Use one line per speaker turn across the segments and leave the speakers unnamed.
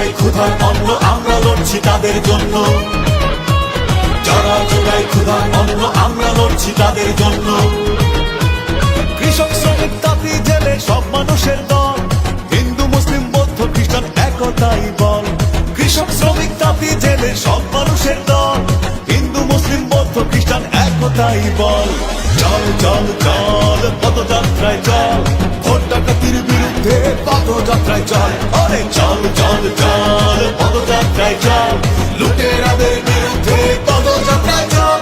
যোগায় ক্ষুধার অন্ন আমরা লড়ছি তাদের জন্য, যারা যোগায় ক্ষুধার অন্ন আমরা লড়ছি তাদের জন্য।
কৃষক শ্রমিক তাঁতি জেলে সব মানুষের দল, হিন্দু মুসলিম বৌদ্ধ খ্রিস্টান একতাই বল। কৃষক শ্রমিক তাঁতি জেলে সব মানুষের দল, হিন্দু মুসলিম বৌদ্ধ খ্রিস্টান একতাই বল। চল চল চল পদযাত্রায় চল, ভোট ডাকাতির বিরুদ্ধে পদযাত্রায় চল। আরে চল চল চল পদযাত্রায় চল, লুটেরাদের বিরুদ্ধে পদযাত্রায় চল।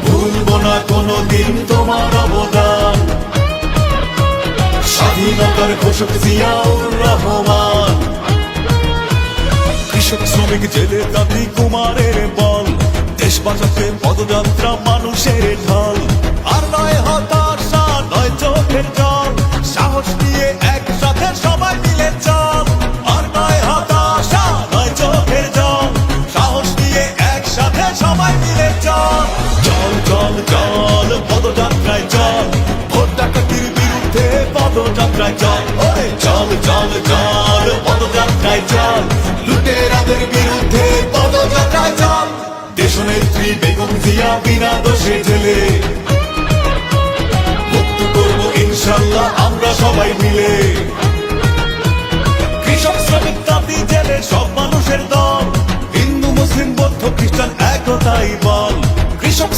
ভুলবো না কোনোদিন তোমার অবদান, স্বাধীনতার ঘোষক জিয়াউর রহমান।
কৃষক শ্রমিক জেলে তাঁতি কুমারের বল, দেশ বাঁচাতে পদযাত্রা মানুষের ঢল। আর নয় হতাশা নয় চোখের জল, সাহস নিয়ে একসাথে সবাই মিলে চল। আর নয় হতাশা নয় চোখের জল, সাহস নিয়ে একসাথে সবাই মিলে চল। চল চল চল পদযাত্রায় চল, ভোট ডাকাতির বিরুদ্ধে পদযাত্রায় চল। ওরে চল চল চল পদযাত্রায় চল, লুটেরাদের বিরুদ্ধে পদযাত্রায় চল। দেশনেত্রী বেগম জিয়া বিনা দোষে জেলে মুক্ত করবো ইনশাল্লাহ আমরা সবাই মিলে। কৃষক শ্রমিক তাঁতি জেলে সব মানুষের দল, হিন্দু মুসলিম বৌদ্ধ খ্রিস্টান একতাই বল। কৃষক